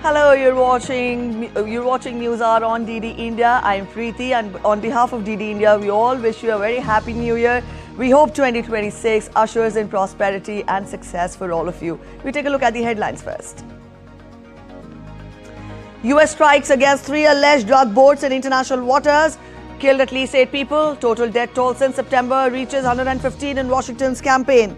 Hello, you're watching News Hour on DD India. I'm Preeti, and on behalf of DD India, we all wish you a very happy New Year. We hope 2026 ushers in prosperity and success for all of you. We take a look at the headlines first. US strikes against 3 alleged drug boats in international waters. Killed at least 8 people. Total death toll since September reaches 115 in Washington's campaign.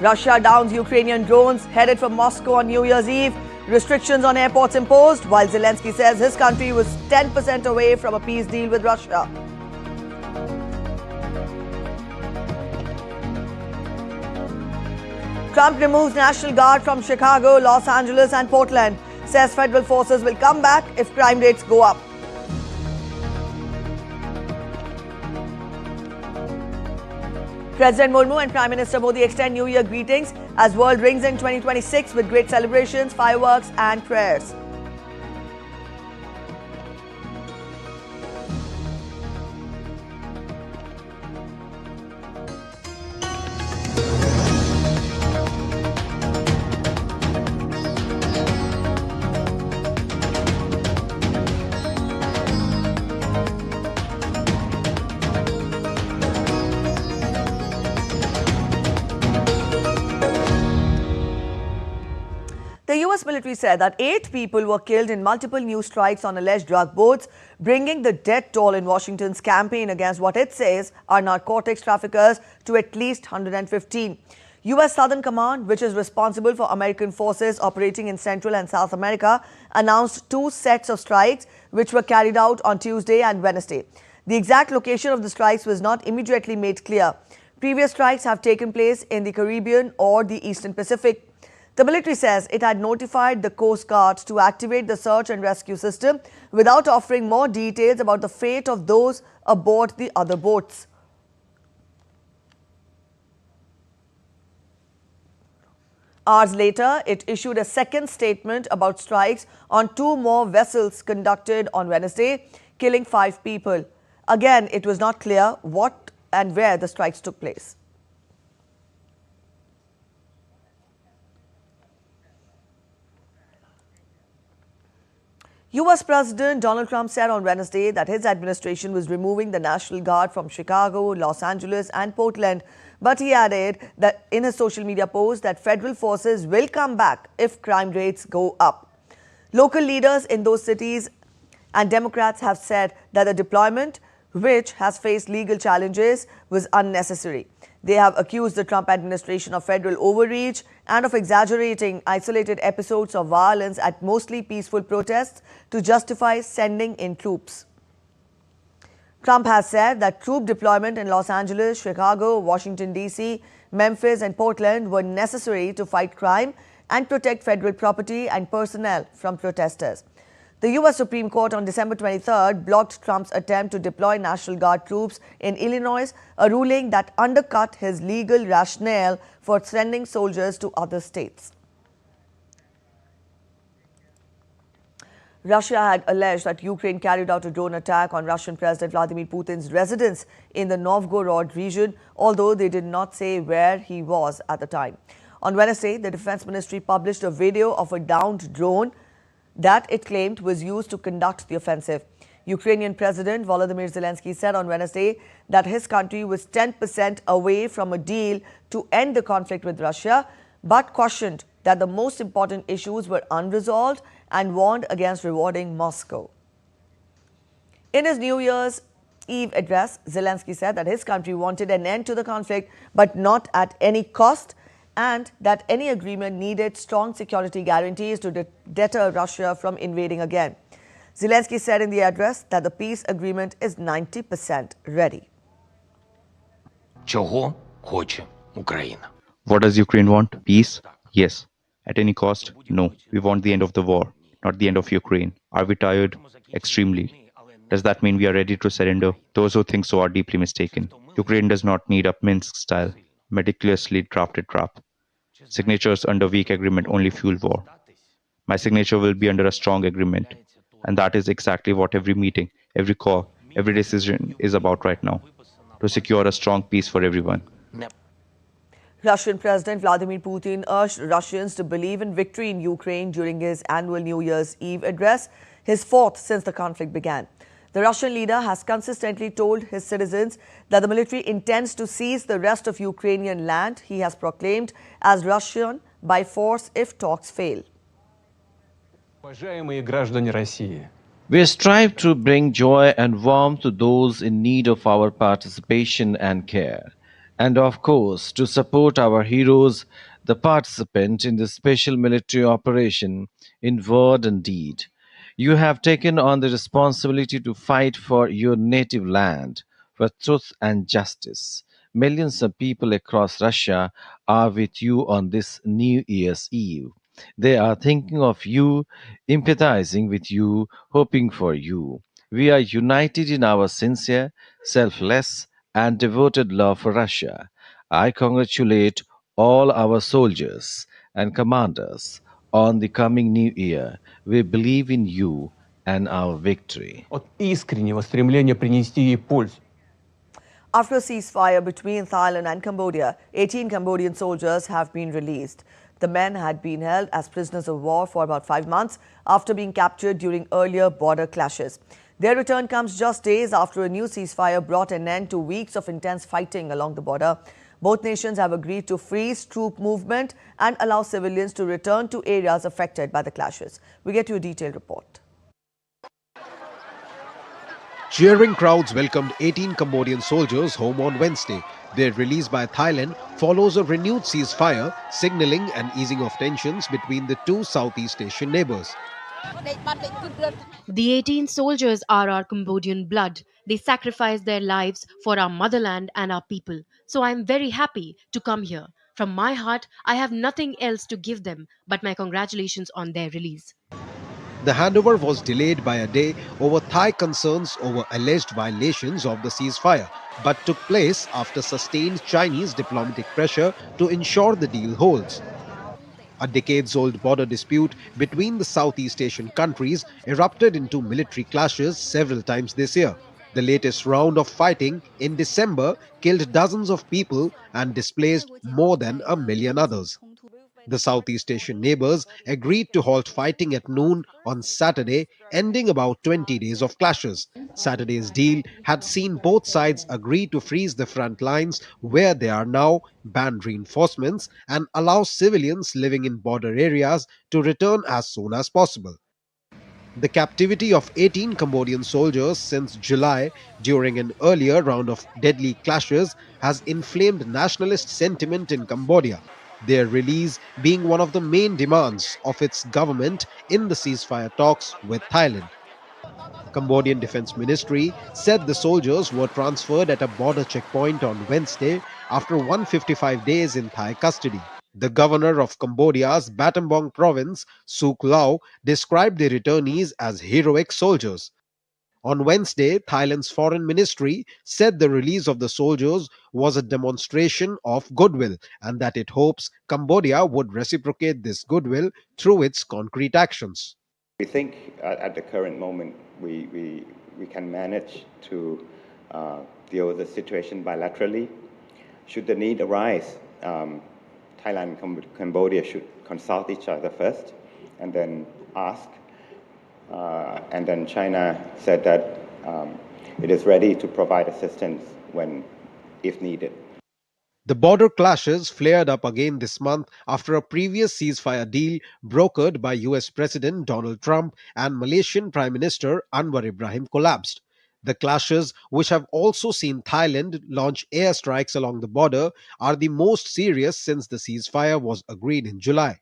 Russia downs Ukrainian drones headed for Moscow on New Year's Eve. Restrictions on airports imposed, while Zelenskyy says his country was 10% away from a peace deal with Russia. Trump removes National Guard from Chicago, Los Angeles and Portland. Says federal forces will come back if crime rates go up. President Murmu and Prime Minister Modi extend New Year greetings as world rings in 2026 with great celebrations, fireworks and prayers. The US military said that 8 people were killed in multiple new strikes on alleged drug boats, bringing the death toll in Washington's campaign against what it says are narcotics traffickers to at least 115. US Southern Command, which is responsible for American forces operating in Central and South America, announced 2 sets of strikes which were carried out on Tuesday and Wednesday. The exact location of the strikes was not immediately made clear. Previous strikes have taken place in the Caribbean or the Eastern Pacific. The military says it had notified the Coast Guard to activate the search and rescue system without offering more details about the fate of those aboard the other boats. Hours later, it issued a second statement about strikes on 2 more vessels conducted on Wednesday, killing 5 people. Again, it was not clear what and where the strikes took place. US President Donald Trump said on Wednesday that his administration was removing the National Guard from Chicago, Los Angeles and Portland, but he added that in his social media post that federal forces will come back if crime rates go up. Local leaders in those cities and Democrats have said that the deployment, which has faced legal challenges, was unnecessary. They have accused the Trump administration of federal overreach and of exaggerating isolated episodes of violence at mostly peaceful protests to justify sending in troops. Trump has said that troop deployment in Los Angeles, Chicago, Washington, D.C., Memphis and Portland were necessary to fight crime and protect federal property and personnel from protesters. The U.S. Supreme Court on December 23rd blocked Trump's attempt to deploy National Guard troops in Illinois, a ruling that undercut his legal rationale for sending soldiers to other states. Russia had alleged that Ukraine carried out a drone attack on Russian President Vladimir Putin's residence in the Novgorod region, although they did not say where he was at the time. On Wednesday, the Defense Ministry published a video of a downed drone that it claimed was used to conduct the offensive. Ukrainian President Volodymyr Zelenskyy said on Wednesday that his country was 10% away from a deal to end the conflict with Russia, but cautioned that the most important issues were unresolved and warned against rewarding Moscow. In his New Year's Eve address, Zelenskyy said that his country wanted an end to the conflict, but not at any cost, and that any agreement needed strong security guarantees to deter Russia from invading again. Zelenskyy said in the address that the peace agreement is 90% ready. Чого хоче Україна? What does Ukraine want? Peace? Yes. At any cost? No. We want the end of the war, not the end of Ukraine. Are we tired? Extremely. Does that mean we are ready to surrender? Those who think so are deeply mistaken. Ukraine does not need a Minsk-style, meticulously drafted trap. Signatures under weak agreement only fuel war. My signature will be under a strong agreement. And that is exactly what every meeting, every call, every decision is about right now. To secure a strong peace for everyone. Russian President Vladimir Putin urged Russians to believe in victory in Ukraine during his annual New Year's Eve address, his fourth since the conflict began. The Russian leader has consistently told his citizens that the military intends to seize the rest of Ukrainian land he has proclaimed as Russian by force if talks fail. Уважаемые граждане России, We strive to bring joy and warmth to those in need of our participation and care, and of course, to support our heroes, the participant in the special military operation in word and deed. You have taken on the responsibility to fight for your native land, for truth and justice. Millions of people across Russia are with you on this New Year's Eve. They are thinking of you, empathizing with you, hoping for you. We are united in our sincere, selfless, and devoted love for Russia. I congratulate all our soldiers and commanders on the coming new year. We believe in you and our victory. от искреннего стремления принести ей пользу. After a ceasefire between Thailand and Cambodia, 18 Cambodian soldiers have been released. The men had been held as prisoners of war for about 5 months after being captured during earlier border clashes. Their return comes just days after a new ceasefire brought an end to weeks of intense fighting along the border. Both nations have agreed to freeze troop movement and allow civilians to return to areas affected by the clashes. We get you a detailed report. Cheering crowds welcomed 18 Cambodian soldiers home on Wednesday. Their release by Thailand follows a renewed ceasefire, signaling an easing of tensions between the two Southeast Asian neighbors. The 18 soldiers are our Cambodian blood. They sacrificed their lives for our motherland and our people. So I am very happy to come here. From my heart, I have nothing else to give them but my congratulations on their release. The handover was delayed by a day over Thai concerns over alleged violations of the ceasefire, but took place after sustained Chinese diplomatic pressure to ensure the deal holds. A decades-old border dispute between the Southeast Asian countries erupted into military clashes several times this year. The latest round of fighting in December killed dozens of people and displaced more than 1 million others. The Southeast Asian neighbors agreed to halt fighting at noon on Saturday, ending about 20 days of clashes. Saturday's deal had seen both sides agree to freeze the front lines where they are now, ban reinforcements, and allow civilians living in border areas to return as soon as possible. The captivity of 18 Cambodian soldiers since July during an earlier round of deadly clashes has inflamed nationalist sentiment in Cambodia, their release being one of the main demands of its government in the ceasefire talks with Thailand. Cambodian Defense Ministry said the soldiers were transferred at a border checkpoint on Wednesday after 155 days in Thai custody. The governor of Cambodia's Battambang province, Suk Lau, described the returnees as heroic soldiers. On Wednesday, Thailand's foreign ministry said the release of the soldiers was a demonstration of goodwill and that it hopes Cambodia would reciprocate this goodwill through its concrete actions. We think at the current moment we can manage to deal with the situation bilaterally. Should the need arise, Thailand and Cambodia should consult each other first and then ask. And then China said that it is ready to provide assistance if needed. The border clashes flared up again this month after a previous ceasefire deal brokered by US President Donald Trump and Malaysian Prime Minister Anwar Ibrahim collapsed. The clashes, which have also seen Thailand launch airstrikes along the border, are the most serious since the ceasefire was agreed in July.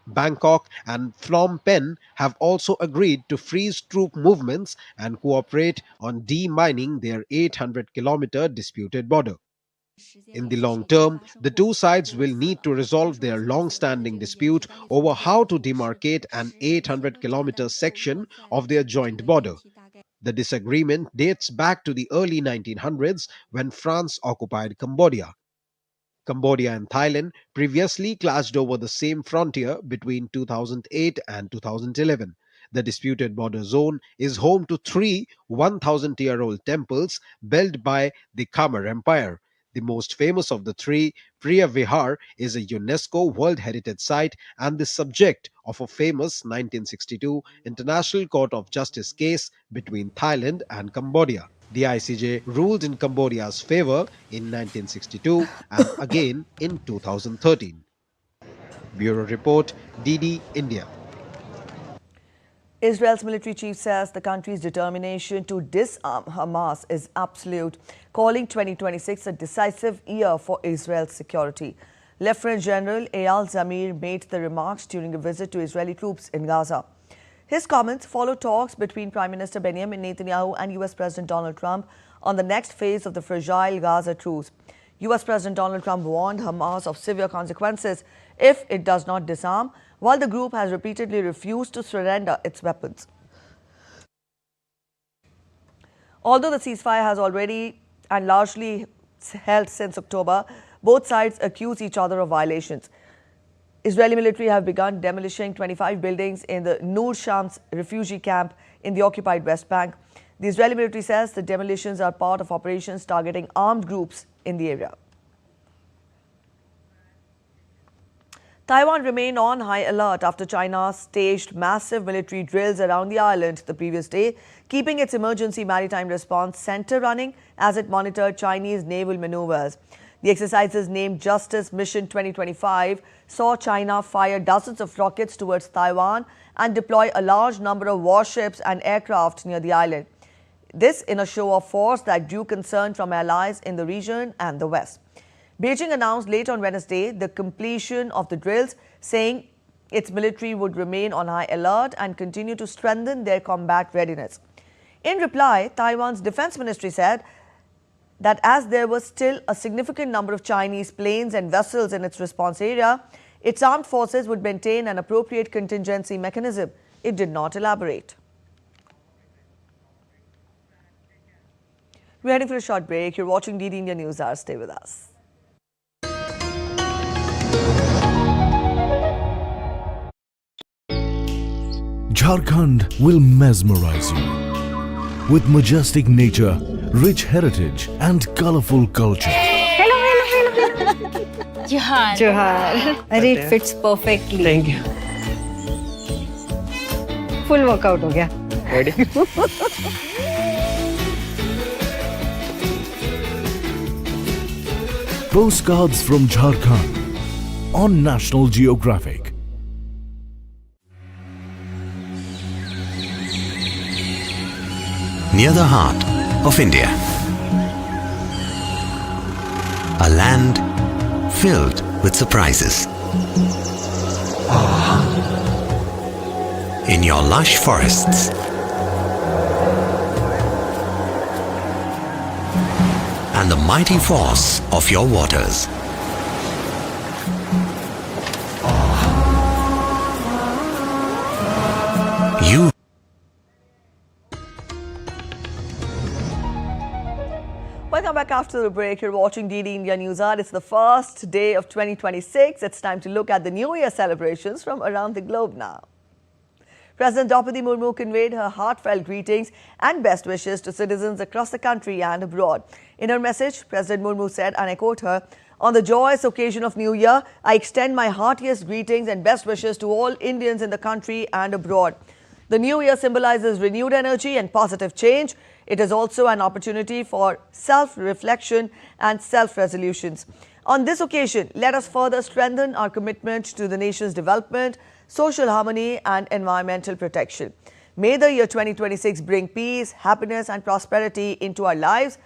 Bangkok and Phnom Penh have also agreed to freeze troop movements and cooperate on demining their 800-kilometer disputed border. In the long term, the two sides will need to resolve their long-standing dispute over how to demarcate an 800-kilometer section of their joint border. The disagreement dates back to the early 1900s when France occupied Cambodia. Cambodia and Thailand previously clashed over the same frontier between 2008 and 2011. The disputed border zone is home to three 1,000-year-old temples built by the Khmer Empire. The most famous of the three, Priya Vihar, is a UNESCO World Heritage Site and the subject of a famous 1962 International Court of Justice case between Thailand and Cambodia. The ICJ ruled in Cambodia's favor in 1962 and again in 2013. Bureau Report, DD India. Israel's military chief says the country's determination to disarm Hamas is absolute, calling 2026 a decisive year for Israel's security. Lieutenant General Eyal Zamir made the remarks during a visit to Israeli troops in Gaza. His comments follow talks between Prime Minister Benjamin Netanyahu and US President Donald Trump on the next phase of the fragile Gaza truce. US President Donald Trump warned Hamas of severe consequences if it does not disarm, while the group has repeatedly refused to surrender its weapons. Although the ceasefire has already and largely held since October, both sides accuse each other of violations. Israeli military have begun demolishing 25 buildings in the Nur Shams refugee camp in the occupied West Bank. The Israeli military says the demolitions are part of operations targeting armed groups in the area. Taiwan remained on high alert after China staged massive military drills around the island the previous day, keeping its emergency maritime response center running as it monitored Chinese naval maneuvers. The exercises, named Justice Mission 2025, saw China fire dozens of rockets towards Taiwan and deploy a large number of warships and aircraft near the island. This in a show of force that drew concern from allies in the region and the West. Beijing announced late on Wednesday the completion of the drills, saying its military would remain on high alert and continue to strengthen their combat readiness. In reply, Taiwan's defense ministry said that as there was still a significant number of Chinese planes and vessels in its response area, its armed forces would maintain an appropriate contingency mechanism. It did not elaborate. We're heading for a short break. You're watching DD India Newshour. Stay with us. Jharkhand will mesmerize you with majestic nature, rich heritage and colorful culture. Johar. And it fits perfectly. Thank you. Full workout ho gaya. Ready? Postcards from Jharkhand on National Geographic. Near the heart of India, a land filled with surprises. In your lush forests, and the mighty force of your waters. You Welcome back after the break. You're watching DD India Newshour. It's the first day of 2026. It's time to look at the New Year celebrations from around the globe now. President Draupadi Murmu conveyed her heartfelt greetings and best wishes to citizens across the country and abroad. In her message, President Murmu said, and I quote her, "On the joyous occasion of New Year, I extend my heartiest greetings and best wishes to all Indians in the country and abroad. The New Year symbolizes renewed energy and positive change. It is also an opportunity for self-reflection and self-resolutions. On this occasion, let us further strengthen our commitment to the nation's development, social harmony and environmental protection. May the year 2026 bring peace, happiness and prosperity into our lives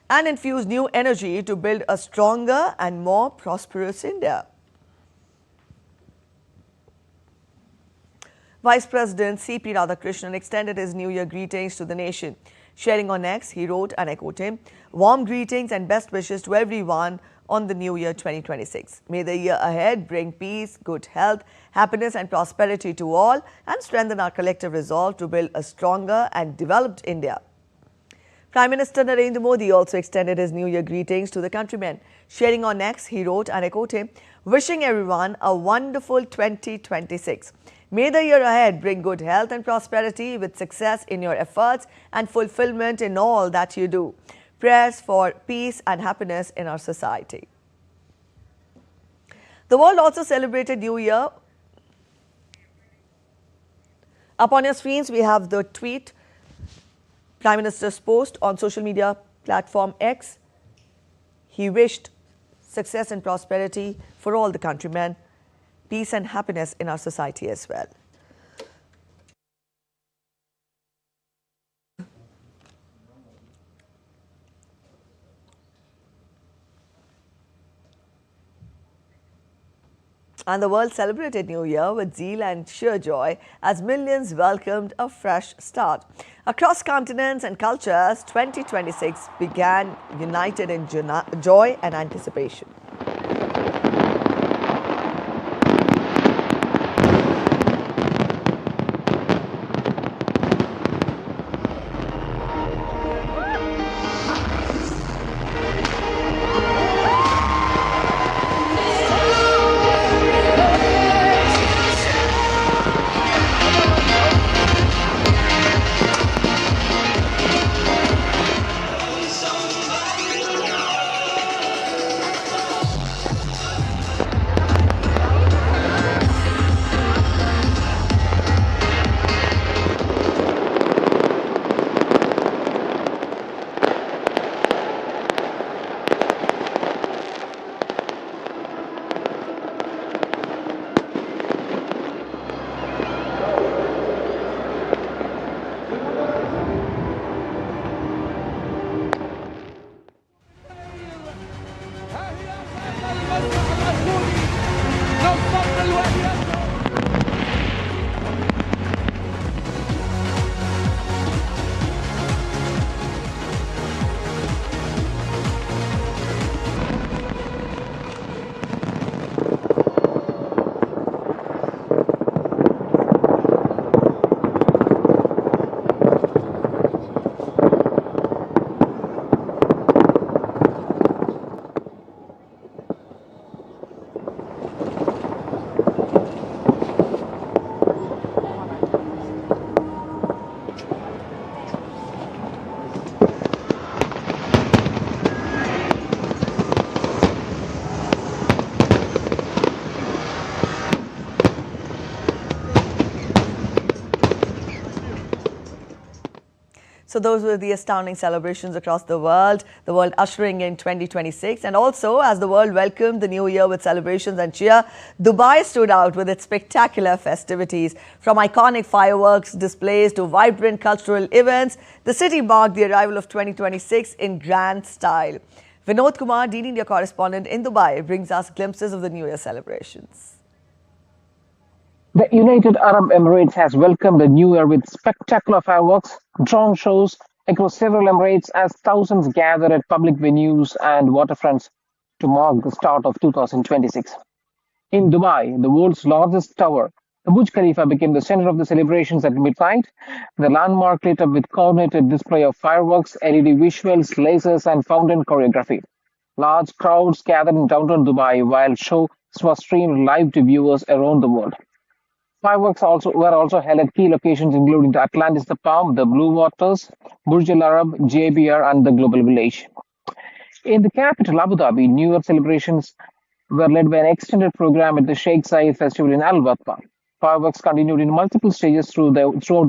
and infuse new energy to build a stronger and more prosperous India." Vice President C.P. Radhakrishnan extended his New Year greetings to the nation. Sharing on X, he wrote, and I quote him, "Warm greetings and best wishes to everyone on the New Year 2026. May the year ahead bring peace, good health, happiness and prosperity to all and strengthen our collective resolve to build a stronger and developed India." Prime Minister Narendra Modi also extended his New Year greetings to the countrymen. Sharing on X, he wrote, and I quote him, "Wishing everyone a wonderful 2026. May the year ahead bring good health and prosperity with success in your efforts and fulfillment in all that you do. prayers for peace and happiness in our society. The world also celebrated New Year. Up on your screens, we have the tweet, Prime Minister's post on social media platform X. He wished success and prosperity for all the countrymen, peace and happiness in our society as well. And the world celebrated New Year with zeal and sheer joy as millions welcomed a fresh start. Across continents and cultures, 2026 began united in joy and anticipation. So those were the astounding celebrations across the world ushering in 2026. And also, as the world welcomed the new year with celebrations and cheer, Dubai stood out with its spectacular festivities. From iconic fireworks displays to vibrant cultural events, the city marked the arrival of 2026 in grand style. Vinod Kumar, DD India correspondent in Dubai, brings us glimpses of the New Year celebrations. The United Arab Emirates has welcomed the New Year with spectacular fireworks, drone shows across several Emirates as thousands gather at public venues and waterfronts to mark the start of 2026. In Dubai, the world's largest tower, the Burj Khalifa became the center of the celebrations at midnight. The landmark lit up with coordinated display of fireworks, LED visuals, lasers, and fountain choreography. Large crowds gathered in downtown Dubai while shows were streamed live to viewers around the world. Fireworks were also held at key locations including the Atlantis The Palm, the Blue Waters, Burj Al Arab, JBR, and the Global Village. In the capital, Abu Dhabi, New Year celebrations were led by an extended program at the Sheikh Zayed Festival in Al Batba. Fireworks continued in multiple stages throughout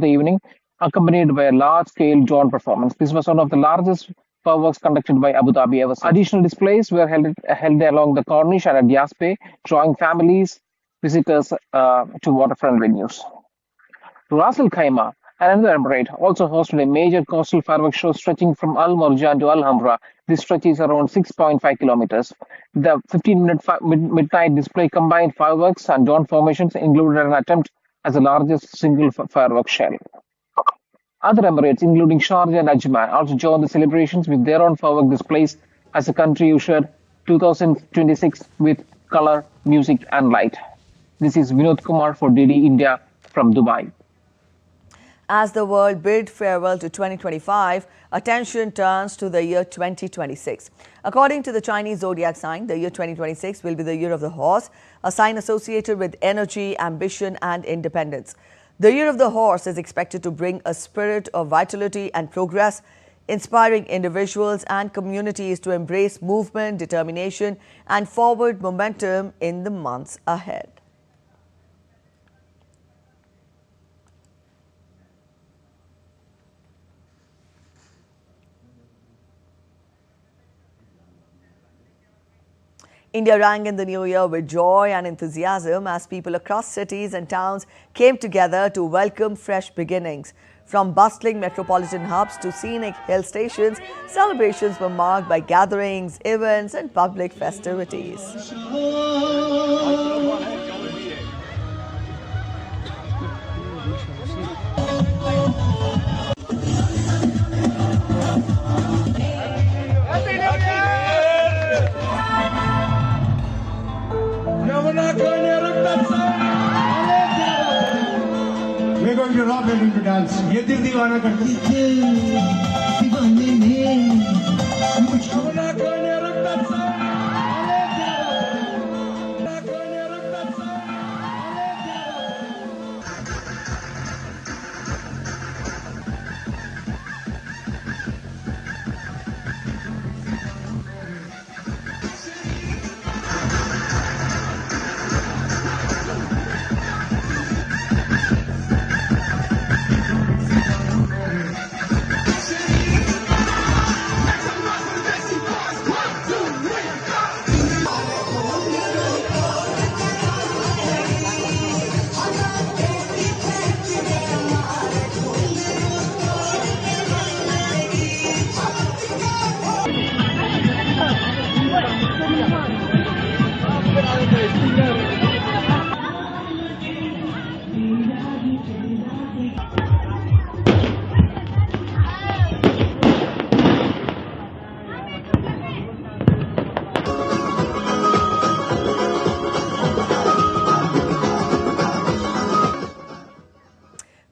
the evening, accompanied by a large-scale drone performance. This was one of the largest fireworks conducted by Abu Dhabi ever. Additional displays were held along the Corniche and at Yas Bay, drawing visitors to waterfront venues. Ras Al Khaimah, another emirate, also hosted a major coastal fireworks show stretching from Al Marjan to Al Hamra. This stretch is around 6.5 kilometers. The 15-minute midnight display combined fireworks and drone formations, included an attempt as the largest single fireworks shell. Other emirates, including Sharjah and Ajman, also joined the celebrations with their own firework displays as the country ushered 2026 with color, music, and light. This is Vinod Kumar for DD India from Dubai. As the world bid farewell to 2025, attention turns to the year 2026. According to the Chinese zodiac sign, the year 2026 will be the year of the horse, a sign associated with energy, ambition, and independence. The year of the horse is expected to bring a spirit of vitality and progress. inspiring individuals and communities to embrace movement, determination, and forward momentum in the months ahead. India rang in the new year with joy and enthusiasm as people across cities and towns came together to welcome fresh beginnings. From bustling metropolitan hubs to scenic hill stations, celebrations were marked by gatherings, events, and public festivities. We're going to rock, we're going to dance. ये दिल दीवाना करते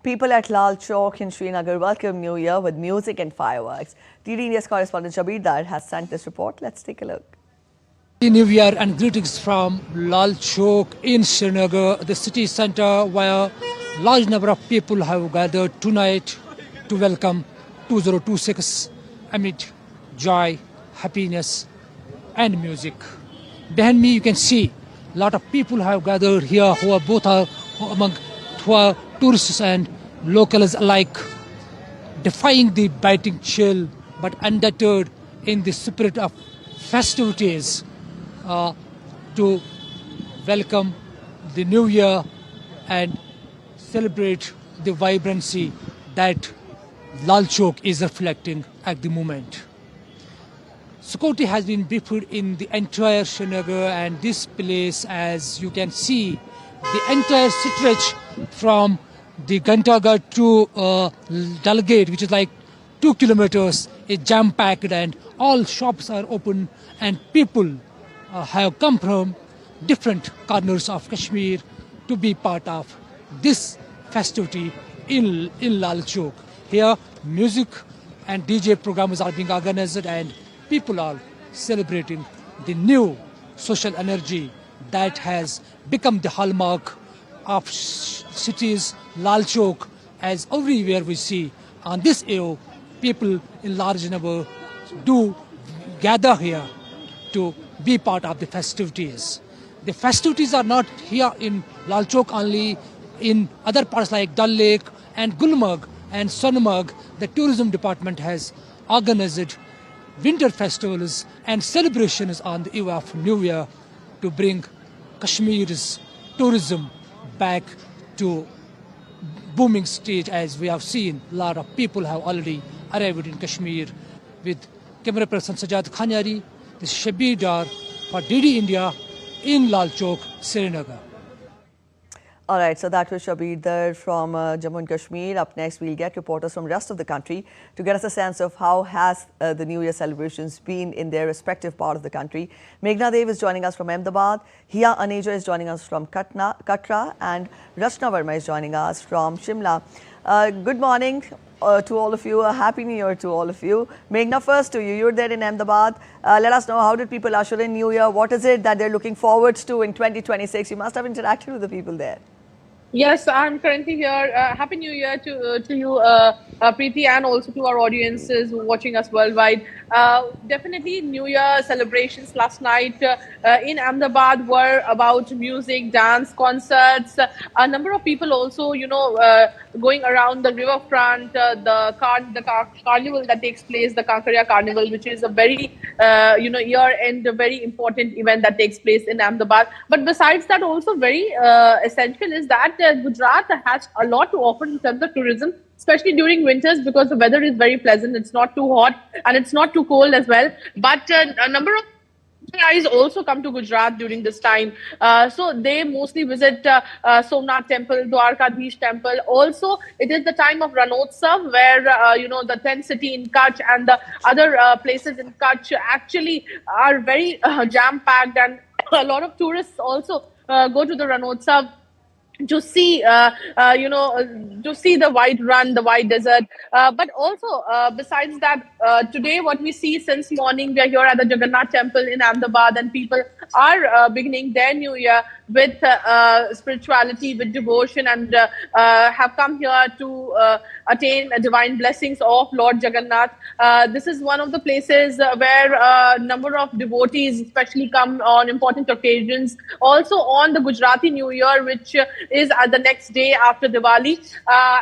People at Lal Chowk in Srinagar welcome New Year with music and fireworks. DD India's correspondent Shabir Dar has sent this report. Let's take a look. New Year and greetings from Lal Chowk in Srinagar, the city centre, where large number of people have gathered tonight to welcome 2026 amid joy, happiness and music. Behind me you can see a lot of people have gathered here who are both among tourists and locals alike, defying the biting chill but undeterred in the spirit of festivities to welcome the new year and celebrate the vibrancy that Lal Chowk is reflecting at the moment. Security has been briefed in the entire Srinagar, and this place, as you can see, the entire stretch from the Gantagar to Dalgate, which is like 2 kilometers, is jam-packed and all shops are open and people have come from different corners of Kashmir to be part of this festivity in Lal Chowk. Here, music and DJ programs are being organized and people are celebrating the new social energy that has become the hallmark of cities, Lal Chowk, as everywhere we see. On this eve, people in large number do gather here to be part of the festivities. The festivities are not here in Lal Chowk only. In other parts like Dal Lake and Gulmarg and Sonmarg, the tourism department has organized winter festivals and celebrations on the eve of New Year to bring Kashmir's tourism back to booming stage. As we have seen, a lot of people have already arrived in Kashmir. With camera person Sajad Khanyari, this is Shabir Dar for DD India in Lal Chowk, Srinagar. All right, so that was Shabir Dar from Jammu and Kashmir. Up next, we'll get reporters from the rest of the country to get us a sense of how has the New Year celebrations been in their respective part of the country. Meghna Dev is joining us from Ahmedabad, Hiya Aneja is joining us from Katra, and Rachna Verma is joining us from Shimla. Good morning to all of you. Happy New Year to all of you. Meghna, first to you. You're there in Ahmedabad. Let us know, how did people usher in New Year? What is it that they're looking forward to in 2026? You must have interacted with the people there. Yes, I'm currently here. Happy New Year to you, Preeti, and also to our audiences watching us worldwide. Definitely, New Year celebrations last night in Ahmedabad were about music, dance, concerts. A number of people also, going around the riverfront, the carnival that takes place, the Kankaria Carnival, which is a very, year-end, very important event that takes place in Ahmedabad. But besides that, also very essential is that Gujarat has a lot to offer in terms of tourism, especially during winters, because the weather is very pleasant. It's not too hot and it's not too cold as well. But a number of guys also come to Gujarat during this time. So they mostly visit Somnath Temple, Dwarkadhish Temple. Also, it is the time of Ranotsav, where, the tent city in Kutch and the other places in Kutch actually are very jam-packed, and a lot of tourists also go to the Ranotsav to see, to see the white run, the white desert. But also, besides that, today what we see since morning, we are here at the Jagannath Temple in Ahmedabad, and people are beginning their new year with spirituality, with devotion, and have come here to attain divine blessings of Lord Jagannath. This is one of the places where a number of devotees especially come on important occasions. Also on the Gujarati New Year, which is the next day after Diwali,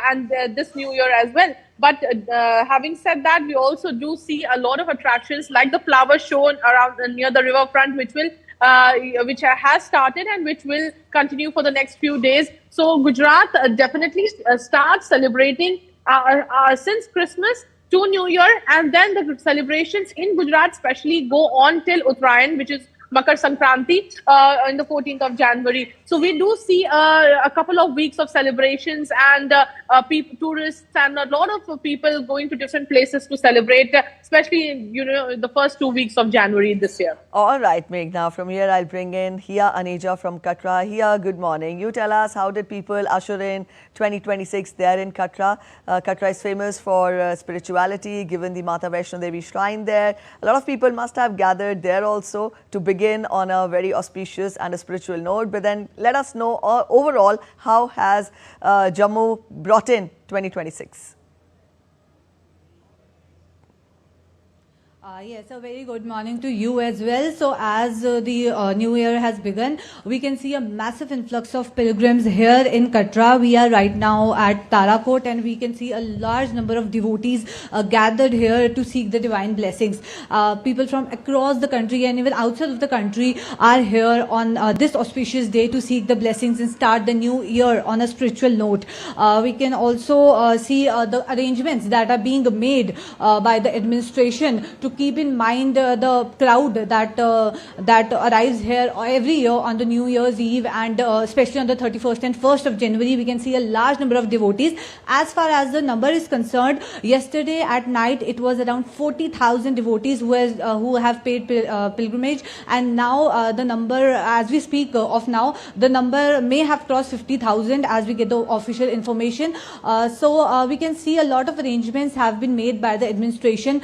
and this New Year as well. But having said that, we also do see a lot of attractions like the flower show around near the riverfront, which has started and which will continue for the next few days. So Gujarat definitely starts celebrating since Christmas to New Year, and then the celebrations in Gujarat especially go on till Uttarayan, which is Makar Sankranti, in the 14th of January. So we do see a couple of weeks of celebrations, and tourists and a lot of people going to different places to celebrate, especially the first 2 weeks of January this year. All right, Meghna. From here, I'll bring in Hia Aneja from Katra. Hia, good morning. You tell us, how did people usher in 2026 there in Katra? Katra is famous for spirituality, given the Mata Vaishno Devi shrine there. A lot of people must have gathered there also to begin on a very auspicious and a spiritual note. But then let us know overall, how has Jammu brought in 2026? Yes, a very good morning to you as well. So as the new year has begun, we can see a massive influx of pilgrims here in Katra. We are right now at Tarakot, and we can see a large number of devotees gathered here to seek the divine blessings. People from across the country and even outside of the country are here on this auspicious day to seek the blessings and start the new year on a spiritual note. We can also see the arrangements that are being made by the administration to keep in mind the crowd that arrives here every year on the New Year's Eve, and especially on the 31st and 1st of January. We can see a large number of devotees. As far as the number is concerned, yesterday at night it was around 40,000 devotees who have paid pilgrimage, and now the number, as we speak of now, the number may have crossed 50,000 as we get the official information. So we can see a lot of arrangements have been made by the administration,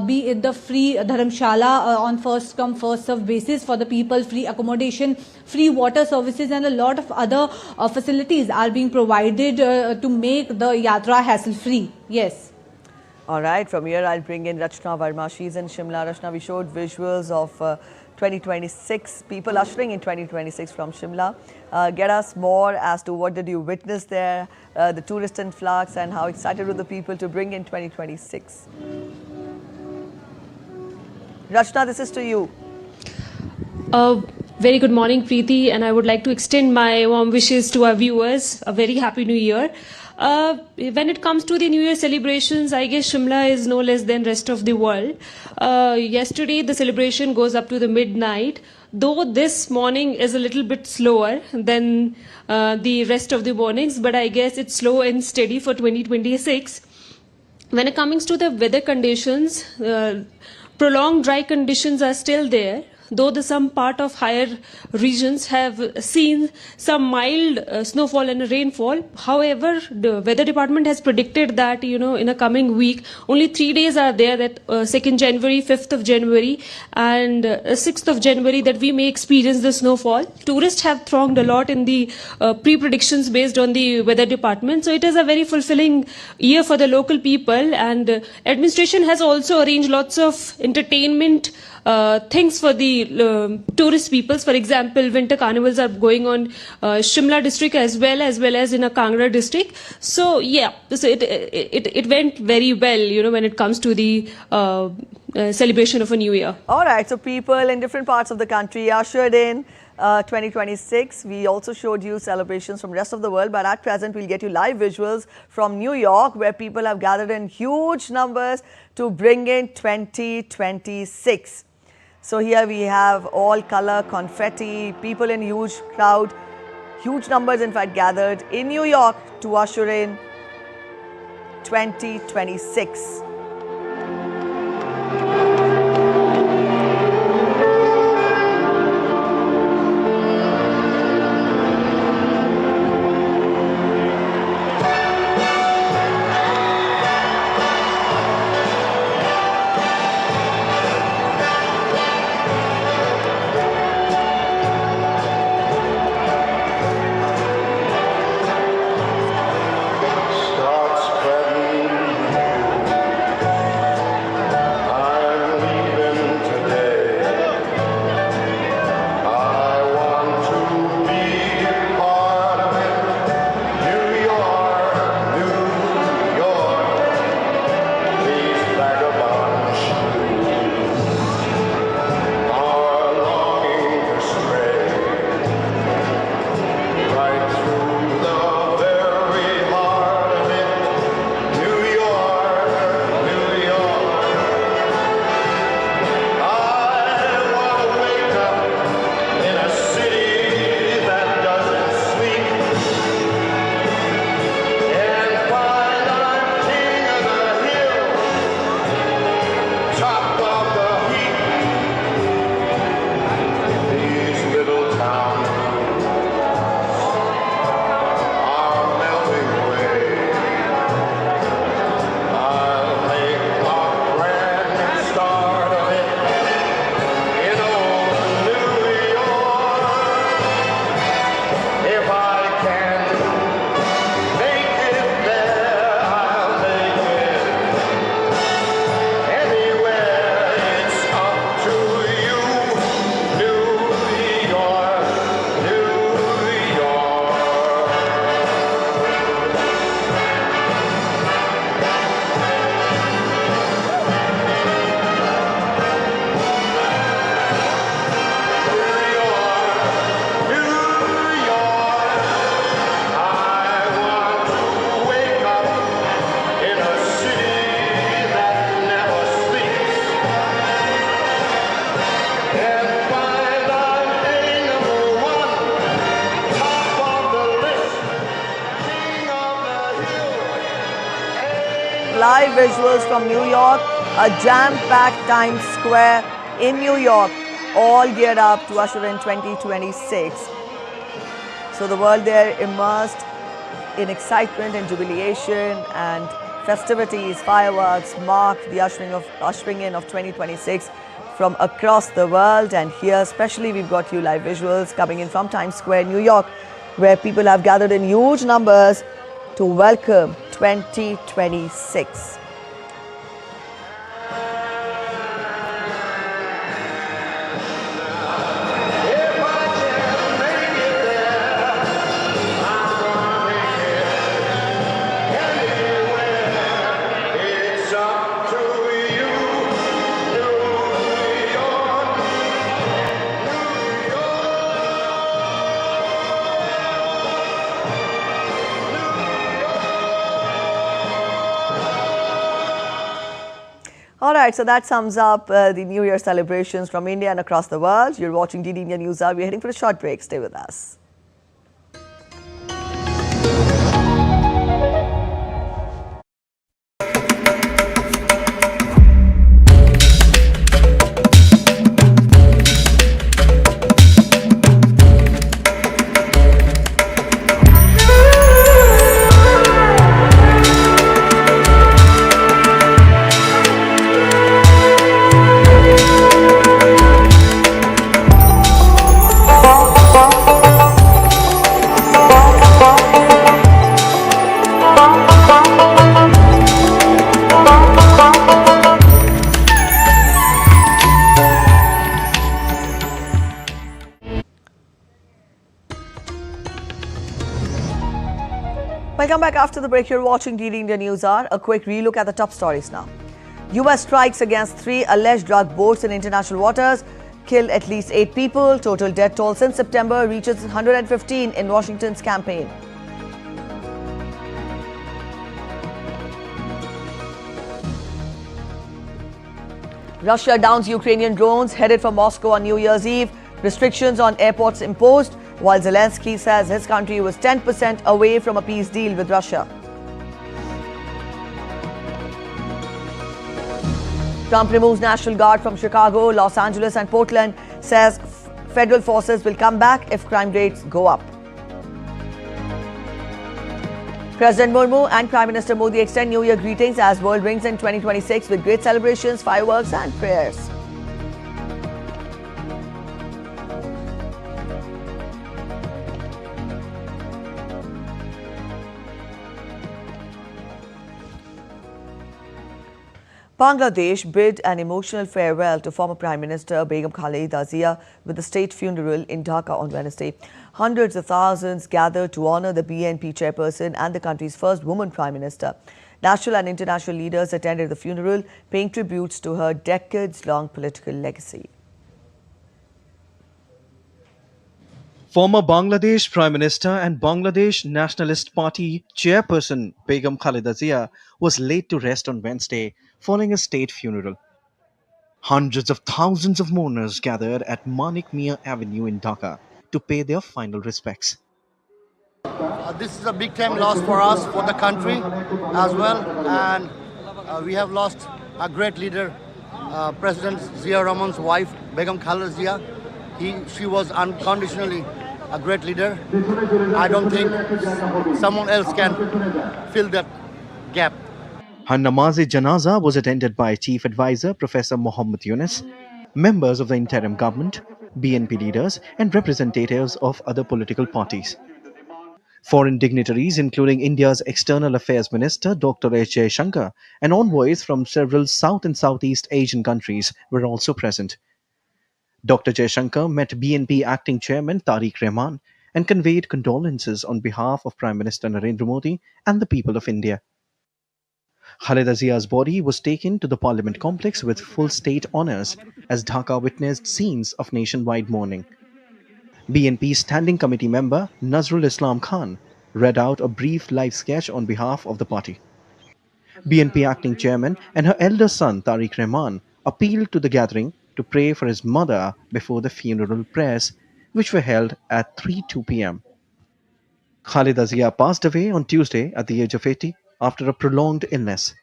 be it the free dharamshala on first come first serve basis for the people, free accommodation, free water services, and a lot of other facilities are being provided to make the yatra hassle free. Yes. All right, from here I'll bring in Rachna Verma. She's in Shimla. Rachna, we showed visuals of 2026, people ushering in 2026 from Shimla. Get us more as to what did you witness there, the tourist influx, and how excited were the people to bring in 2026. Rachna, this is to you. Very good morning, Preeti, and I would like to extend my warm wishes to our viewers. A very happy New Year. When it comes to the New Year celebrations, I guess Shimla is no less than rest of the world. Yesterday, the celebration goes up to the midnight, though this morning is a little bit slower than the rest of the mornings, but I guess it's slow and steady for 2026. When it comes to the weather conditions, prolonged dry conditions are still there. though some part of higher regions have seen some mild snowfall and rainfall. However, the weather department has predicted that, in a coming week, only 3 days are there, that 2nd January, 5th of January and 6th of January, that we may experience the snowfall. Tourists have thronged a lot in the pre-predictions based on the weather department. So it is a very fulfilling year for the local people, and administration has also arranged lots of entertainment things for the tourist peoples. For example, winter carnivals are going on Shimla district as well as in a Kangra district. So yeah, so it went very well, when it comes to the celebration of a new year. All right, so people in different parts of the country ushered in 2026. We also showed you celebrations from the rest of the world, but at present we'll get you live visuals from New York, where people have gathered in huge numbers to bring in 2026. So here we have all color confetti, people in huge crowd, huge numbers in fact gathered in New York to usher in 2026. Live visuals from New York, a jam-packed Times Square in New York, all geared up to usher in 2026. So the world there immersed in excitement and jubilation, and festivities, fireworks mark the ushering in of 2026 from across the world. And here especially we've got you live visuals coming in from Times Square, New York, where people have gathered in huge numbers to welcome 2026. All right, so that sums up the New Year celebrations from India and across the world. You're watching DD India Newshour. We're heading for a short break. Stay with us. Welcome back after the break. You're watching DD India Newshour. A quick relook at the top stories now. US strikes against 3 alleged drug boats in international waters. Kill at least 8 people. Total death toll since September reaches 115 in Washington's campaign. Russia downs Ukrainian drones headed for Moscow on New Year's Eve. Restrictions on airports imposed, while Zelenskyy says his country was 10% away from a peace deal with Russia. Trump removes National Guard from Chicago, Los Angeles and Portland, says federal forces will come back if crime rates go up. President Murmu and Prime Minister Modi extend New Year greetings as world rings in 2026 with great celebrations, fireworks and prayers. Bangladesh bid an emotional farewell to former Prime Minister Begum Khaleda Zia with a state funeral in Dhaka on Wednesday. Hundreds of thousands gathered to honour the BNP chairperson and the country's first woman Prime Minister. National and international leaders attended the funeral, paying tributes to her decades-long political legacy. Former Bangladesh Prime Minister and Bangladesh Nationalist Party chairperson Begum Khaleda Zia was laid to rest on Wednesday following a state funeral. Hundreds of thousands of mourners gathered at Manik Mia Avenue in Dhaka to pay their final respects. This is a big time loss for us, for the country as well, and we have lost a great leader, President Zia Rahman's wife, Begum Khaleda Zia. She was unconditionally a great leader. I don't think someone else can fill that gap. Her namaz-e-janaza was attended by Chief Advisor Professor Mohammad Yunus, members of the interim government, BNP leaders and representatives of other political parties. Foreign dignitaries including India's External Affairs Minister Dr. S. Jaishankar and envoys from several South and Southeast Asian countries were also present. Dr. Jaishankar met BNP Acting Chairman Tariq Rahman and conveyed condolences on behalf of Prime Minister Narendra Modi and the people of India. Khaleda Zia's body was taken to the Parliament complex with full state honours as Dhaka witnessed scenes of nationwide mourning. BNP Standing Committee member Nazrul Islam Khan read out a brief live sketch on behalf of the party. BNP Acting Chairman and her elder son Tariq Rahman appealed to the gathering to pray for his mother before the funeral prayers, which were held at 3:02 p.m. Khaleda Zia passed away on Tuesday at the age of 80 after a prolonged illness.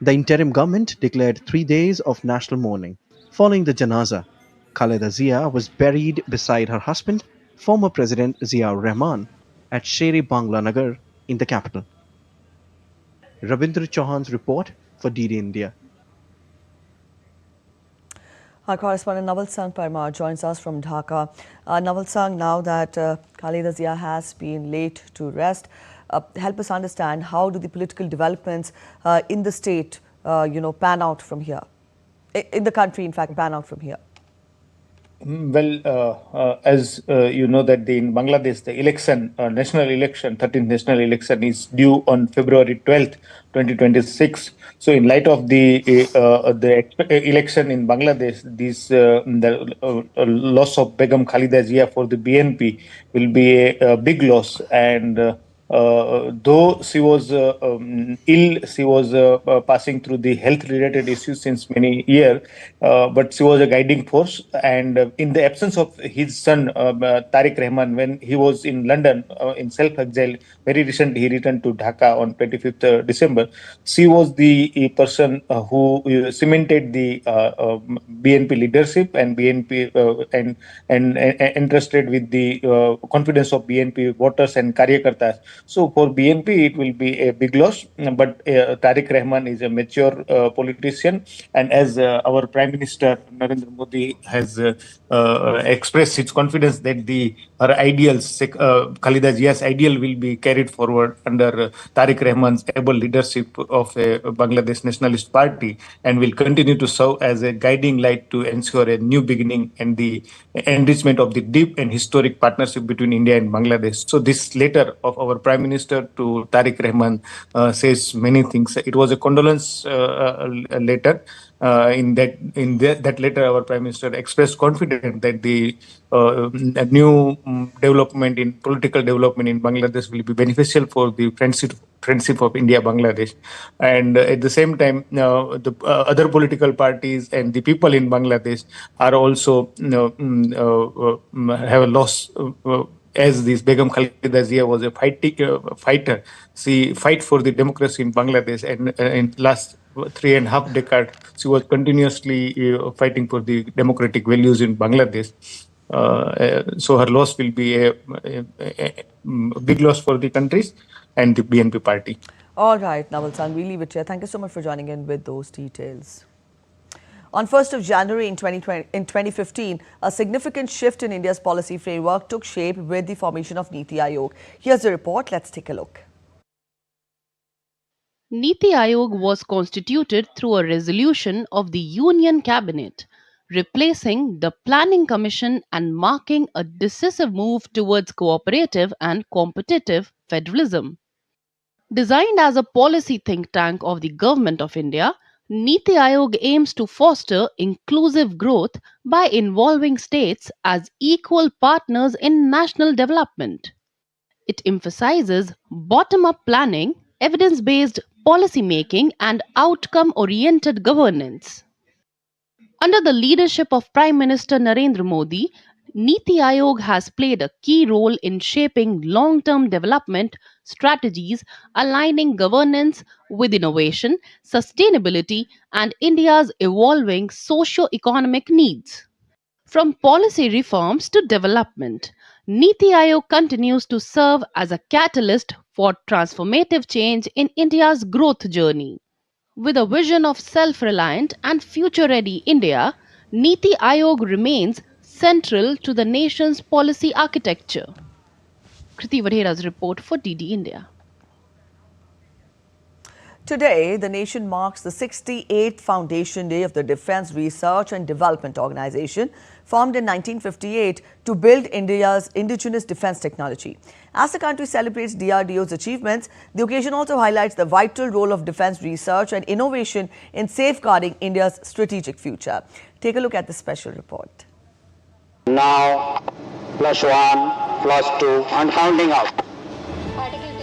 The interim government declared 3 days of national mourning. Following the janaza, Khaleda Zia was buried beside her husband, former President Ziaur Rahman, at Sher-e Bangla Nagar in the capital. Rabindra Chauhan's report for DD India. Our correspondent Naval Sang Parmar joins us from Dhaka. Naval Sang, now that Khaleda Zia has been laid to rest, help us understand how do the political developments in the state, pan out from here? In the country, in fact, pan out from here? Well, as you know that in Bangladesh, the election, national election, 13th national election is due on February 12th, 2026. So in light of the election in Bangladesh, the loss of Begum Khaleda Zia for the BNP will be a big loss. And though she was ill, she was passing through the health-related issues since many years, but she was a guiding force. And in the absence of his son, Tariq Rahman, when he was in London in self-exile, very recently he returned to Dhaka on 25th December, she was the person who cemented the BNP leadership and BNP and entrusted with the confidence of BNP voters and Karyakartas. So for BNP, it will be a big loss. But Tariq Rahman is a mature politician, and as our Prime Minister Narendra Modi has expressed its confidence that her ideals, Khalida Zia's ideal, will be carried forward under Tariq Rahman's able leadership of a Bangladesh Nationalist Party, and will continue to serve as a guiding light to ensure a new beginning and the enrichment of the deep and historic partnership between India and Bangladesh. So this letter of our Prime Minister to Tariq Rahman says many things. It was a condolence letter. In that letter, our Prime Minister expressed confidence that the new development in political development in Bangladesh will be beneficial for the friendship of India Bangladesh, and at the same time, the other political parties and the people in Bangladesh are also have a loss. As this Begum Khalida Zia was a fighter, she fight for the democracy in Bangladesh, and in last 3.5 decades, she was continuously fighting for the democratic values in Bangladesh. So her loss will be a big loss for the countries and the BNP party. All right, Naval San, we leave it here. Thank you so much for joining in with those details. On 1st of January in 2015, a significant shift in India's policy framework took shape with the formation of NITI Aayog. Here's the report. Let's take a look. NITI Aayog was constituted through a resolution of the Union Cabinet, replacing the Planning Commission and marking a decisive move towards cooperative and competitive federalism. Designed as a policy think tank of the Government of India, NITI Aayog aims to foster inclusive growth by involving states as equal partners in national development. It emphasizes bottom-up planning, evidence-based policy making, and outcome-oriented governance. Under the leadership of Prime Minister Narendra Modi, NITI Aayog has played a key role in shaping long-term development strategies, aligning governance with innovation, sustainability, and India's evolving socio-economic needs. From policy reforms to development, NITI Aayog continues to serve as a catalyst for transformative change in India's growth journey. With a vision of self-reliant and future-ready India, NITI Aayog remains central to the nation's policy architecture. Kriti Vadhera's report for DD India. Today, the nation marks the 68th Foundation Day of the Defence Research and Development Organization, formed in 1958 to build India's indigenous defence technology. As the country celebrates DRDO's achievements, the occasion also highlights the vital role of defence research and innovation in safeguarding India's strategic future. Take a look at the special report. Now, +1, +2, and counting up.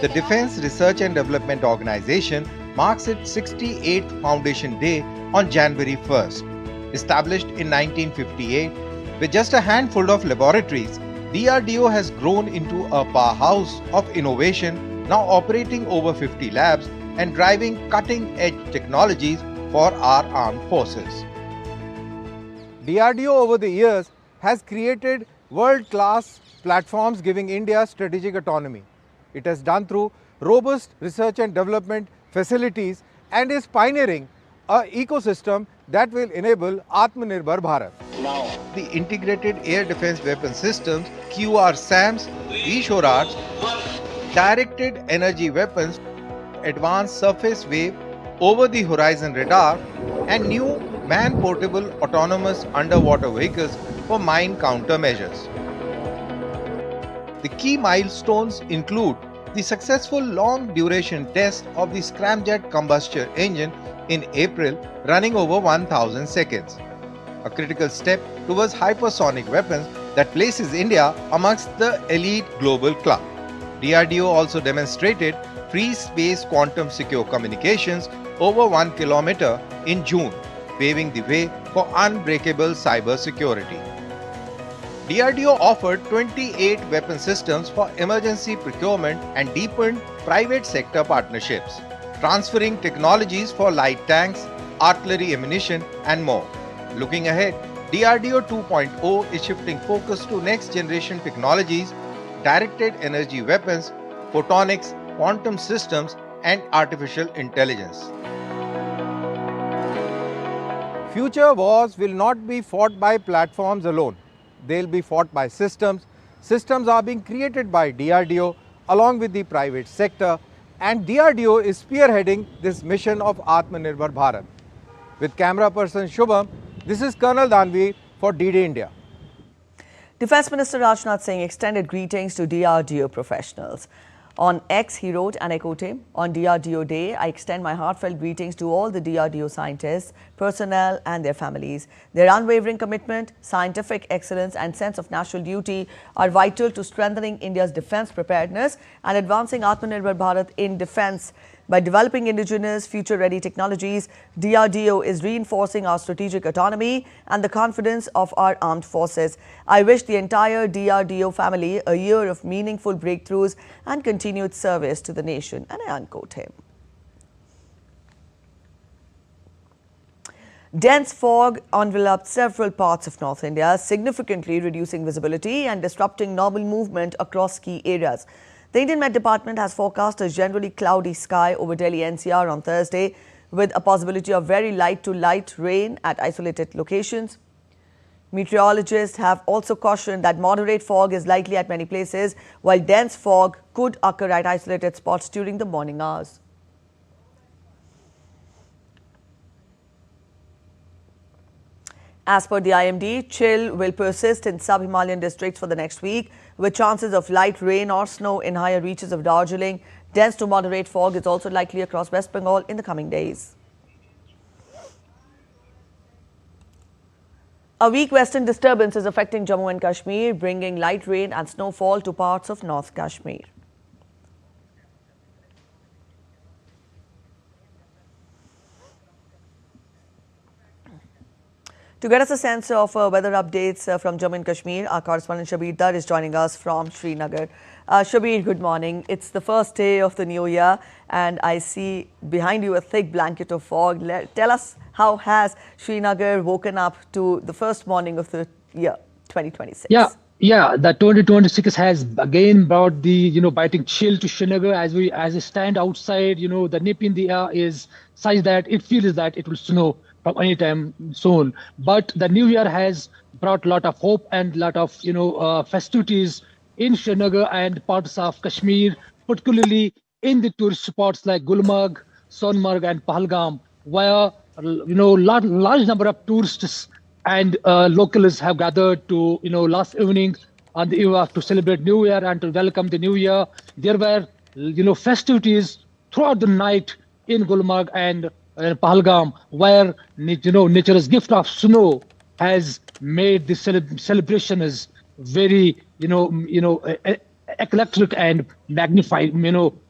The Defence Research and Development Organization marks its 68th Foundation Day on January 1st. Established in 1958, with just a handful of laboratories, DRDO has grown into a powerhouse of innovation, now operating over 50 labs and driving cutting-edge technologies for our armed forces. DRDO over the years has created world-class platforms giving India strategic autonomy. It has done through robust research and development facilities and is pioneering an ecosystem that will enable Atmanirbhar Bharat. The Integrated Air Defense Weapon Systems, QR-SAMs, Vishorats, Directed Energy Weapons, Advanced Surface Wave, Over-the-Horizon Radar, and new man-portable autonomous underwater vehicles for mine countermeasures. The key milestones include the successful long-duration test of the scramjet combustion engine in April, running over 1000 seconds, a critical step towards hypersonic weapons that places India amongst the elite global club. DRDO also demonstrated free space quantum secure communications over 1 kilometer in June, paving the way for unbreakable cyber security. DRDO offered 28 weapon systems for emergency procurement and deepened private sector partnerships, transferring technologies for light tanks, artillery ammunition, and more. Looking ahead, DRDO 2.0 is shifting focus to next-generation technologies, directed energy weapons, photonics, quantum systems, and artificial intelligence. Future wars will not be fought by platforms alone. they'll be fought by systems. Systems are being created by DRDO along with the private sector, and DRDO is spearheading this mission of Atmanirbhar Bharat. With camera person Shubham, this is Colonel Danvi for DD India. Defence Minister Rajnath Singh extended greetings to DRDO professionals. On X, he wrote, and I quote him, "On DRDO Day, I extend my heartfelt greetings to all the DRDO scientists, personnel and their families. Their unwavering commitment, scientific excellence and sense of national duty are vital to strengthening India's defence preparedness and advancing Atmanirbhar Bharat in defence. By developing indigenous, future-ready technologies, DRDO is reinforcing our strategic autonomy and the confidence of our armed forces. I wish the entire DRDO family a year of meaningful breakthroughs and continued service to the nation." And I unquote him. Dense fog enveloped several parts of North India, significantly reducing visibility and disrupting normal movement across key areas. The Indian Met Department has forecast a generally cloudy sky over Delhi NCR on Thursday, with a possibility of very light to light rain at isolated locations. Meteorologists have also cautioned that moderate fog is likely at many places, while dense fog could occur at isolated spots during the morning hours. As per the IMD, chill will persist in sub-Himalayan districts for the next week, with chances of light rain or snow in higher reaches of Darjeeling. Dense to moderate fog is also likely across West Bengal in the coming days. A weak western disturbance is affecting Jammu and Kashmir, bringing light rain and snowfall to parts of North Kashmir. To get us a sense of weather updates from Jammu and Kashmir, our correspondent Shabir Dar is joining us from Srinagar. Shabir, good morning. It's the first day of the new year and I see behind you a thick blanket of fog. Tell us, how has Srinagar woken up to the first morning of the year 2026? Yeah, the 2026 has again brought the biting chill to Srinagar as we stand outside. The nip in the air is such that it feels that it will snow from any time soon. But the new year has brought a lot of hope and a lot of festivities in Srinagar and parts of Kashmir, particularly in the tourist spots like Gulmarg, Sonmarg and Pahalgam, where large number of tourists and locals have gathered to last evening on the eve to celebrate New Year and to welcome the New Year. There were festivities throughout the night in Gulmarg and Pahalgam, where nature's gift of snow has made the celebration is very eclectic and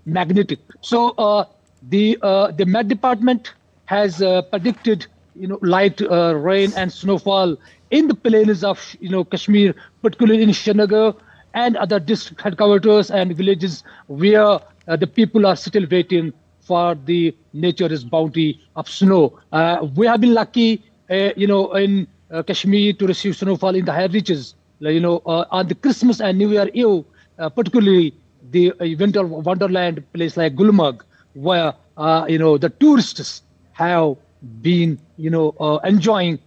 magnetic. So the Met Department has predicted light rain and snowfall in the plains of Kashmir, particularly in Srinagar and other district headquarters and villages where the people are still waiting for the nature's bounty of snow. We have been lucky, in Kashmir to receive snowfall in the higher reaches. On the Christmas and New Year Eve, particularly the winter wonderland place like Gulmarg, where the tourists have been enjoying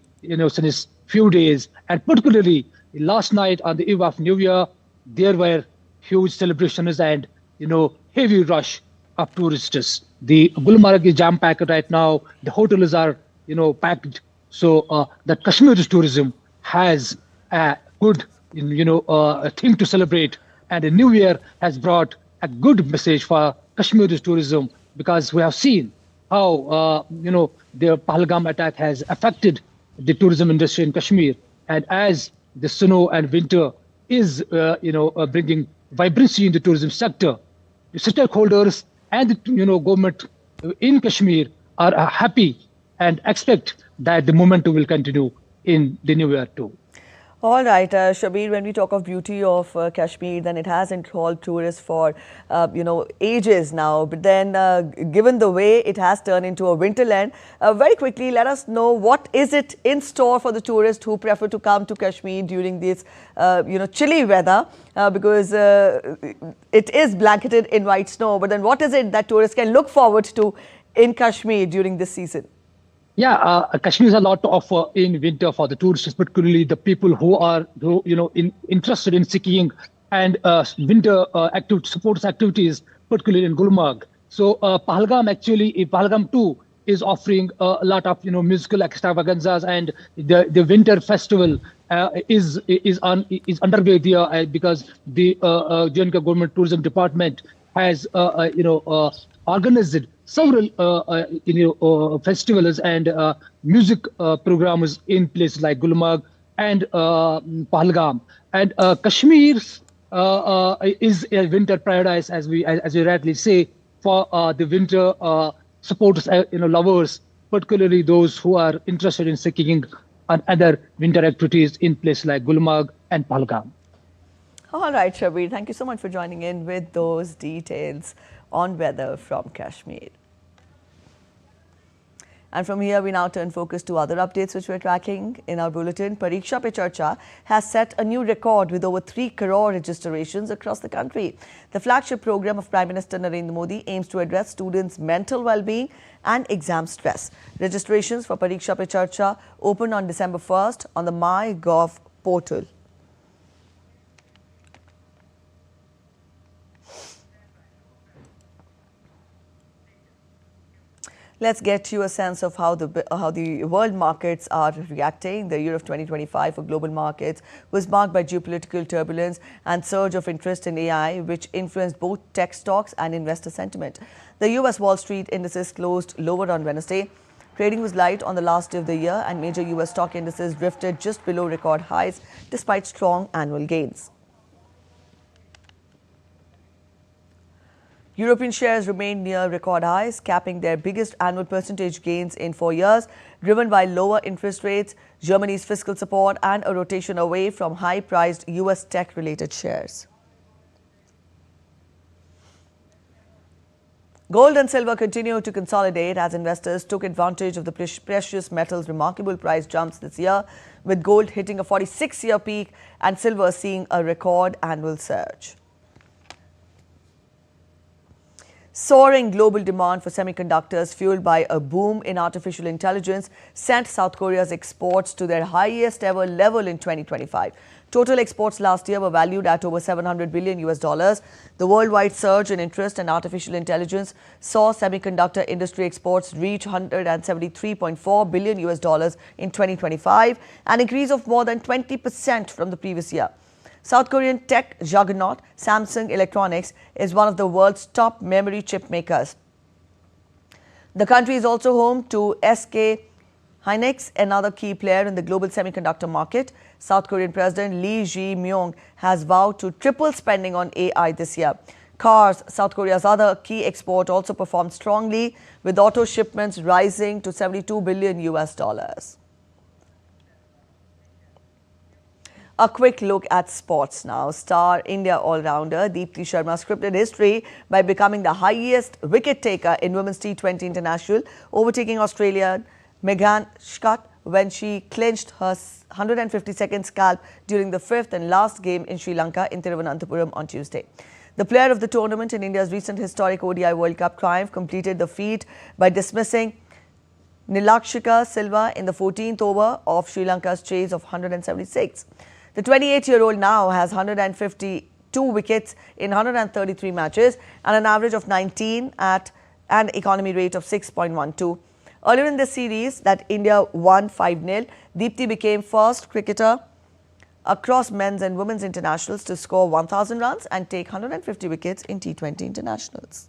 since few days, and particularly last night on the eve of New Year, there were huge celebrations and heavy rush of tourists. The Gulmarg is jam-packed right now. The hotels are packed. So the Kashmir's tourism has a good thing to celebrate, and the New Year has brought a good message for Kashmir's tourism, because we have seen how the Pahalgam attack has affected the tourism industry in Kashmir, and as the snow and winter is bringing vibrancy in the tourism sector, the stakeholders and the government in Kashmir are happy and expect that the momentum will continue in the new year too. All right, Shabir, when we talk of beauty of Kashmir, then it has enthralled tourists for, ages now. But then, given the way it has turned into a winterland, very quickly, let us know what is it in store for the tourists who prefer to come to Kashmir during this, chilly weather, because it is blanketed in white snow. But then what is it that tourists can look forward to in Kashmir during this season? Yeah, Kashmir has a lot to offer in winter for the tourists, particularly the people who are interested in skiing and winter sports activities, particularly in Gulmarg. So Pahalgam too is offering a lot of musical extravaganzas, and the winter festival is underway there because the J&K government tourism department has organized several festivals and music programs in places like Gulmarg and Pahalgam. And Kashmir is a winter paradise, as we rightly say, for the winter sports lovers, particularly those who are interested in skiing and other winter activities in places like Gulmarg and Pahalgam. All right, Shabir, thank you so much for joining in with those details on weather from Kashmir. And from here, we now turn focus to other updates which we're tracking in our bulletin. Pariksha Pe Charcha has set a new record with over 3 crore registrations across the country. The flagship program of Prime Minister Narendra Modi aims to address students' mental well-being and exam stress. Registrations for Pariksha Pe Charcha opened on December 1st on the MyGov portal. Let's get you a sense of how the world markets are reacting. The year of 2025 for global markets was marked by geopolitical turbulence and surge of interest in AI, which influenced both tech stocks and investor sentiment. The US Wall Street indices closed lower on Wednesday. Trading was light on the last day of the year, and major US stock indices drifted just below record highs despite strong annual gains. European shares remained near record highs, capping their biggest annual percentage gains in 4 years, driven by lower interest rates, Germany's fiscal support, and a rotation away from high-priced US tech-related shares. Gold and silver continued to consolidate as investors took advantage of the precious metals' remarkable price jumps this year, with gold hitting a 46-year peak and silver seeing a record annual surge. Soaring global demand for semiconductors fueled by a boom in artificial intelligence sent South Korea's exports to their highest ever level in 2025. Total exports last year were valued at over $700 billion. The worldwide surge in interest in artificial intelligence saw semiconductor industry exports reach $173.4 billion in 2025, an increase of more than 20% from the previous year. South Korean tech juggernaut Samsung Electronics is one of the world's top memory chip makers. The country is also home to SK Hynix, another key player in the global semiconductor market. South Korean President Lee Jae-myung has vowed to triple spending on AI this year. Cars, South Korea's other key export, also performed strongly, with auto shipments rising to $72 billion. A quick look at sports now. Star India all-rounder Deepti Sharma scripted history by becoming the highest wicket taker in Women's T20 International, overtaking Australian Megan Scott when she clinched her 152nd scalp during the 5th and last game in Sri Lanka in Thiruvananthapuram on Tuesday. The player of the tournament in India's recent historic ODI World Cup triumph completed the feat by dismissing Nilakshika Silva in the 14th over of Sri Lanka's chase of 176. The 28-year-old now has 152 wickets in 133 matches and an average of 19 at an economy rate of 6.12. Earlier in the series that India won 5-0, Deepti became first cricketer across men's and women's internationals to score 1,000 runs and take 150 wickets in T20 internationals.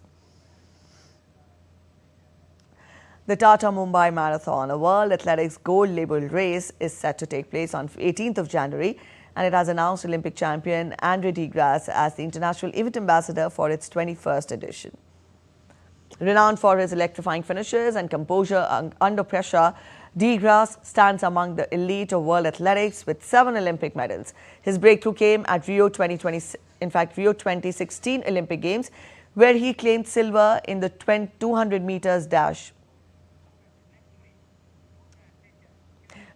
The Tata Mumbai Marathon, a World Athletics gold-labeled race, is set to take place on 18th of January, and it has announced Olympic champion Andre Degrasse as the international event ambassador for its 21st edition. Renowned for his electrifying finishes and composure under pressure, Degrasse stands among the elite of world athletics with 7 Olympic medals. His breakthrough came at Rio 2016 Olympic Games, where he claimed silver in the 200 meters dash.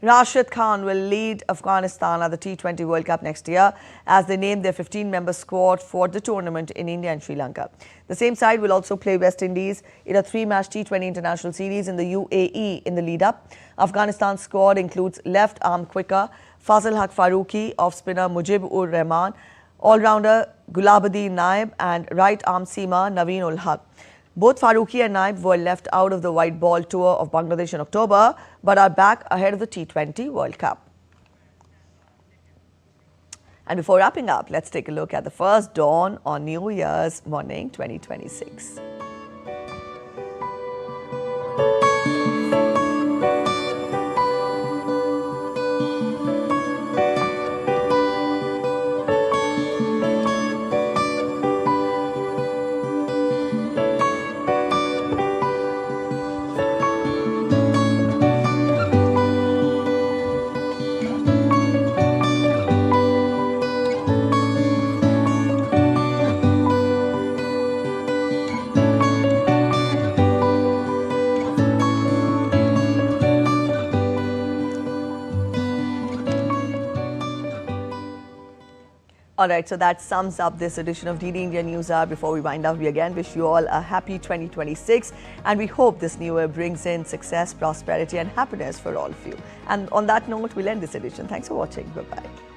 Rashid Khan will lead Afghanistan at the T20 World Cup next year as they name their 15-member squad for the tournament in India and Sri Lanka. The same side will also play West Indies in a 3-match T20 international series in the UAE in the lead-up. Afghanistan's squad includes left-arm quicker Fazil Haq Farooqi, off-spinner Mujib-ur-Rahman, all-rounder Gulabuddin Naib and right-arm seamer Naveen-ul-Haq. Both Farooqi and Naib were left out of the white ball tour of Bangladesh in October, but are back ahead of the T20 World Cup. And before wrapping up, let's take a look at the first dawn on New Year's morning 2026. Alright, so that sums up this edition of DD India Newshour. Before we wind up, we again wish you all a happy 2026 and we hope this new year brings in success, prosperity and happiness for all of you. And on that note, we'll end this edition. Thanks for watching. Bye-bye.